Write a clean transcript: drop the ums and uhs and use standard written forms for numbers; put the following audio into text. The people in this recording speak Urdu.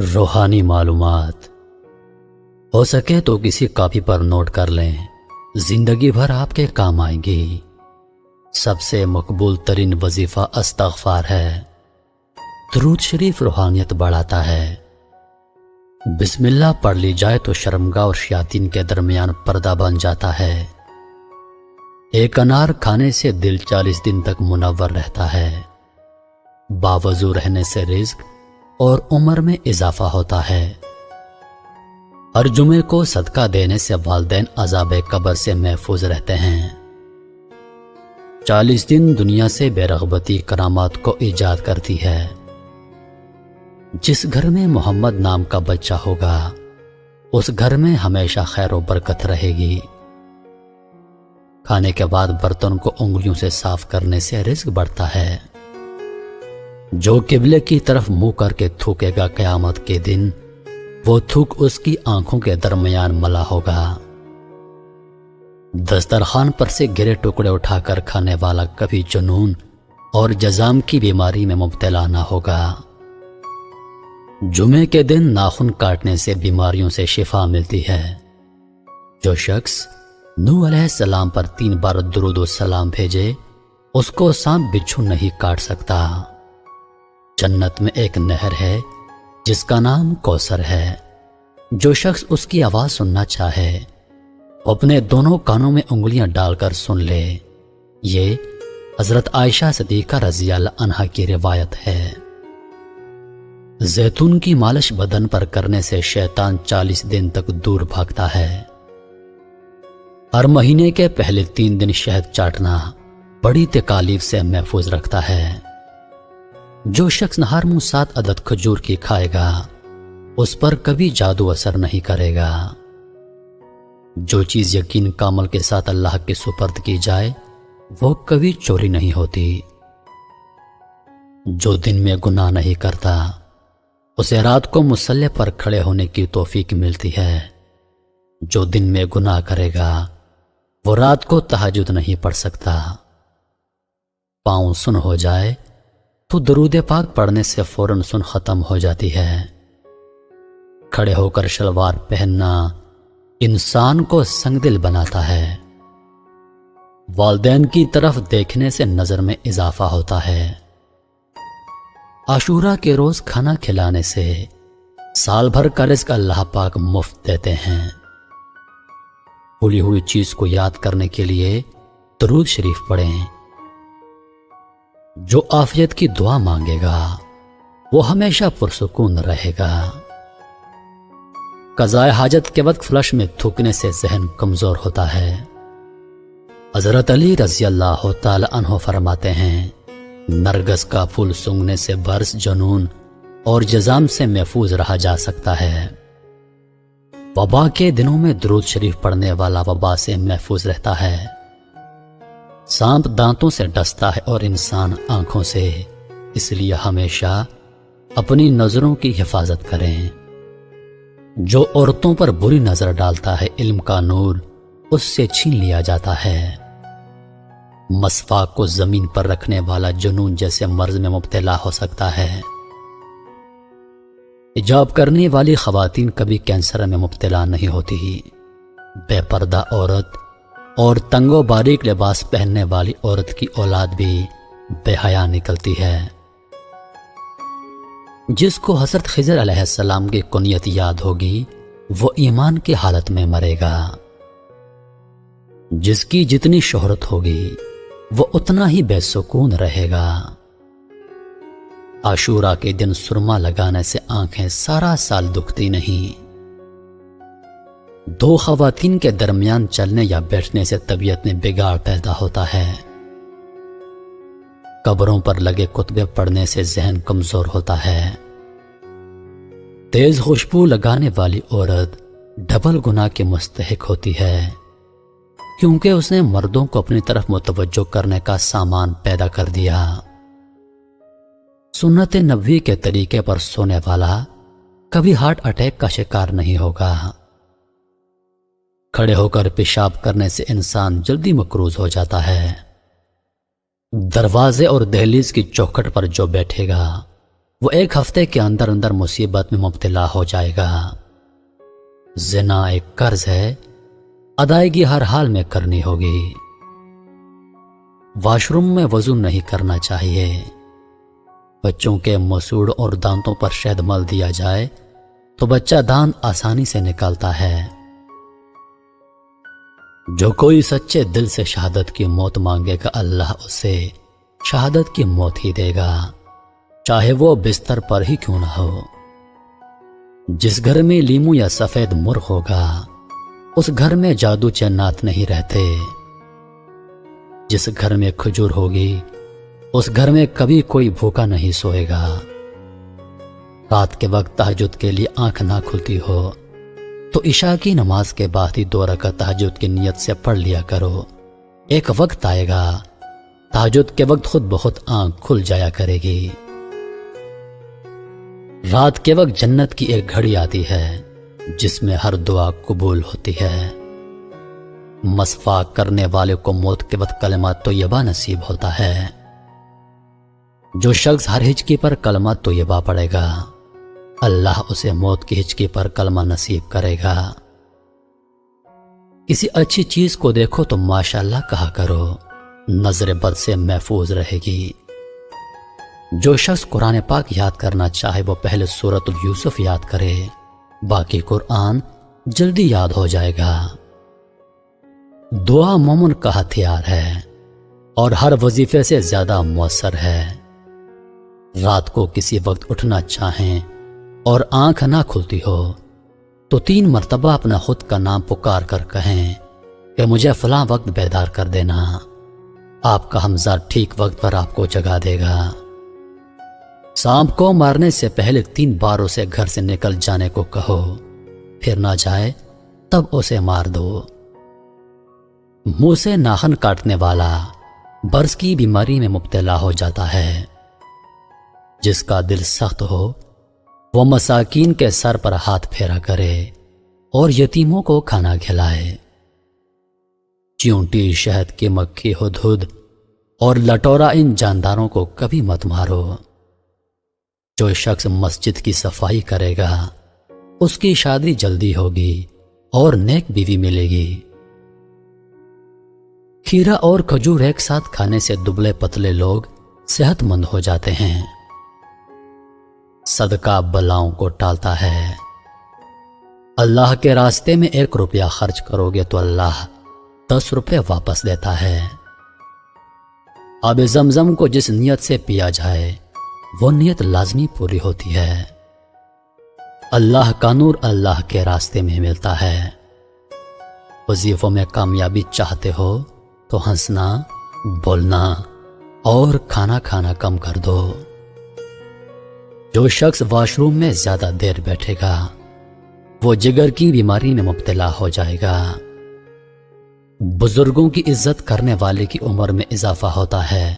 روحانی معلومات ہو سکے تو کسی کاپی پر نوٹ کر لیں، زندگی بھر آپ کے کام آئیں گی۔ سب سے مقبول ترین وظیفہ استغفار ہے۔ درود شریف روحانیت بڑھاتا ہے۔ بسم اللہ پڑھ لی جائے تو شرمگاہ اور شیاطین کے درمیان پردہ بن جاتا ہے۔ ایک انار کھانے سے دل 40 دن تک منور رہتا ہے۔ باوضو رہنے سے رزق اور عمر میں اضافہ ہوتا ہے۔ ہر جمعے کو صدقہ دینے سے والدین عذاب قبر سے محفوظ رہتے ہیں۔ 40 دن دنیا سے بے رغبتی کرامات کو ایجاد کرتی ہے۔ جس گھر میں محمد نام کا بچہ ہوگا اس گھر میں ہمیشہ خیر و برکت رہے گی۔ کھانے کے بعد برتن کو انگلیوں سے صاف کرنے سے رزق بڑھتا ہے۔ جو قبلے کی طرف منہ کر کے تھوکے گا قیامت کے دن وہ تھوک اس کی آنکھوں کے درمیان ملا ہوگا۔ دسترخوان پر سے گرے ٹکڑے اٹھا کر کھانے والا کبھی جنون اور جزام کی بیماری میں مبتلا نہ ہوگا۔ جمعے کے دن ناخن کاٹنے سے بیماریوں سے شفا ملتی ہے۔ جو شخص نوح علیہ السلام پر 3 بار درود و سلام بھیجے اس کو سانپ بچھو نہیں کاٹ سکتا۔ جنت میں ایک نہر ہے جس کا نام کوثر ہے۔ جو شخص اس کی آواز سننا چاہے وہ اپنے دونوں کانوں میں انگلیاں ڈال کر سن لے۔ یہ حضرت عائشہ صدیقہ رضی اللہ عنہا کی روایت ہے۔ زیتون کی مالش بدن پر کرنے سے شیطان 40 دن تک دور بھاگتا ہے۔ ہر مہینے کے پہلے 3 دن شہد چاٹنا بڑی تکالیف سے محفوظ رکھتا ہے۔ جو شخص ہر منہ 7 عدد کھجور کی کھائے گا اس پر کبھی جادو اثر نہیں کرے گا۔ جو چیز یقین کامل کے ساتھ اللہ کے سپرد کی جائے وہ کبھی چوری نہیں ہوتی۔ جو دن میں گناہ نہیں کرتا اسے رات کو مصلی پر کھڑے ہونے کی توفیق ملتی ہے۔ جو دن میں گناہ کرے گا وہ رات کو تہجد نہیں پڑھ سکتا۔ پاؤں سن ہو جائے تو درود پاک پڑھنے سے فوراً سن ختم ہو جاتی ہے۔ کھڑے ہو کر شلوار پہننا انسان کو سنگ دل بناتا ہے۔ والدین کی طرف دیکھنے سے نظر میں اضافہ ہوتا ہے۔ عاشورہ کے روز کھانا کھلانے سے سال بھر کا رزق اللہ پاک مفت دیتے ہیں۔ بھولی ہوئی چیز کو یاد کرنے کے لیے درود شریف پڑھیں۔ جو عافیت کی دعا مانگے گا وہ ہمیشہ پرسکون رہے گا۔ قضاء حاجت کے وقت فلش میں تھوکنے سے ذہن کمزور ہوتا ہے۔ حضرت علی رضی اللہ تعالی عنہ فرماتے ہیں نرگس کا پھول سونگھنے سے برس جنون اور جزام سے محفوظ رہا جا سکتا ہے۔ وبا کے دنوں میں درود شریف پڑھنے والا وبا سے محفوظ رہتا ہے۔ سانپ دانتوں سے ڈستا ہے اور انسان آنکھوں سے، اس لیے ہمیشہ اپنی نظروں کی حفاظت کریں۔ جو عورتوں پر بری نظر ڈالتا ہے علم کا نور اس سے چھین لیا جاتا ہے۔ مسواک کو زمین پر رکھنے والا جنون جیسے مرض میں مبتلا ہو سکتا ہے۔ حجاب کرنے والی خواتین کبھی کینسر میں مبتلا نہیں ہوتی۔ بے پردہ عورت اور تنگ و باریک لباس پہننے والی عورت کی اولاد بھی بے حیا نکلتی ہے۔ جس کو حضرت خضر علیہ السلام کی کنیت یاد ہوگی وہ ایمان کی حالت میں مرے گا۔ جس کی جتنی شہرت ہوگی وہ اتنا ہی بے سکون رہے گا۔ عاشورہ کے دن سرما لگانے سے آنکھیں سارا سال دکھتی نہیں۔ 2 خواتین کے درمیان چلنے یا بیٹھنے سے طبیعت میں بگاڑ پیدا ہوتا ہے۔ قبروں پر لگے کتبے پڑھنے سے ذہن کمزور ہوتا ہے۔ تیز خوشبو لگانے والی عورت ڈبل گناہ کی مستحق ہوتی ہے کیونکہ اس نے مردوں کو اپنی طرف متوجہ کرنے کا سامان پیدا کر دیا۔ سنت نبوی کے طریقے پر سونے والا کبھی ہارٹ اٹیک کا شکار نہیں ہوگا۔ کھڑے ہو کر پیشاب کرنے سے انسان جلدی مقروض ہو جاتا ہے۔ دروازے اور دہلیز کی چوکھٹ پر جو بیٹھے گا وہ ایک ہفتے کے اندر اندر مصیبت میں مبتلا ہو جائے گا۔ زنا ایک قرض ہے، ادائیگی ہر حال میں کرنی ہوگی۔ واش روم میں وضو نہیں کرنا چاہیے۔ بچوں کے مسوڑ اور دانتوں پر شہد مل دیا جائے تو بچہ دانت آسانی سے نکالتا ہے۔ جو کوئی سچے دل سے شہادت کی موت مانگے گا اللہ اسے شہادت کی موت ہی دے گا، چاہے وہ بستر پر ہی کیوں نہ ہو۔ جس گھر میں لیمو یا سفید مرغ ہوگا اس گھر میں جادو جنات نہیں رہتے۔ جس گھر میں کھجور ہوگی اس گھر میں کبھی کوئی بھوکا نہیں سوئے گا۔ رات کے وقت تہجد کے لیے آنکھ نہ کھلتی ہو تو عشاء کی نماز کے بعد ہی 2 رکعت تہجد کی نیت سے پڑھ لیا کرو۔ ایک وقت آئے گا تہجد کے وقت خود بخود آنکھ کھل جایا کرے گی۔ رات کے وقت جنت کی ایک گھڑی آتی ہے جس میں ہر دعا قبول ہوتی ہے۔ مسواک کرنے والے کو موت کے وقت کلمہ طیبہ نصیب ہوتا ہے۔ جو شخص ہر ہچکی پر کلمہ طیبہ پڑھے گا اللہ اسے موت کی ہچکی پر کلمہ نصیب کرے گا۔ کسی اچھی چیز کو دیکھو تو ماشاءاللہ کہا کرو، نظر بد سے محفوظ رہے گی۔ جو شخص قرآن پاک یاد کرنا چاہے وہ پہلے سورۃ یوسف یاد کرے، باقی قرآن جلدی یاد ہو جائے گا۔ دعا مومن کا ہتھیار ہے اور ہر وظیفے سے زیادہ مؤثر ہے۔ رات کو کسی وقت اٹھنا چاہیں اور آنکھ نہ کھلتی ہو تو 3 مرتبہ اپنا خود کا نام پکار کر کہیں کہ مجھے فلاں وقت بیدار کر دینا۔ آپ کا حمزہ ٹھیک وقت پر آپ کو جگا دے گا۔ سانپ کو مارنے سے پہلے 3 بار اسے گھر سے نکل جانے کو کہو، پھر نہ جائے تب اسے مار دو۔ منہ سے ناخن کاٹنے والا برس کی بیماری میں مبتلا ہو جاتا ہے۔ جس کا دل سخت ہو وہ مساکین کے سر پر ہاتھ پھیرا کرے اور یتیموں کو کھانا کھلائے۔ چیونٹی، شہد کی مکھی، ہدہد اور لٹورا ان جانداروں کو کبھی مت مارو۔ جو شخص مسجد کی صفائی کرے گا اس کی شادی جلدی ہوگی اور نیک بیوی ملے گی۔ کھیرا اور کھجور ایک ساتھ کھانے سے دبلے پتلے لوگ صحت مند ہو جاتے ہیں۔ صدقہ بلاؤں کو ٹالتا ہے۔ اللہ کے راستے میں 1 روپیہ خرچ کرو گے تو اللہ 10 روپے واپس دیتا ہے۔ آب زمزم کو جس نیت سے پیا جائے وہ نیت لازمی پوری ہوتی ہے۔ اللہ کا نور اللہ کے راستے میں ملتا ہے۔ وظیفوں میں کامیابی چاہتے ہو تو ہنسنا، بولنا اور کھانا کھانا کم کر دو۔ جو شخص واش روم میں زیادہ دیر بیٹھے گا وہ جگر کی بیماری میں مبتلا ہو جائے گا۔ بزرگوں کی عزت کرنے والے کی عمر میں اضافہ ہوتا ہے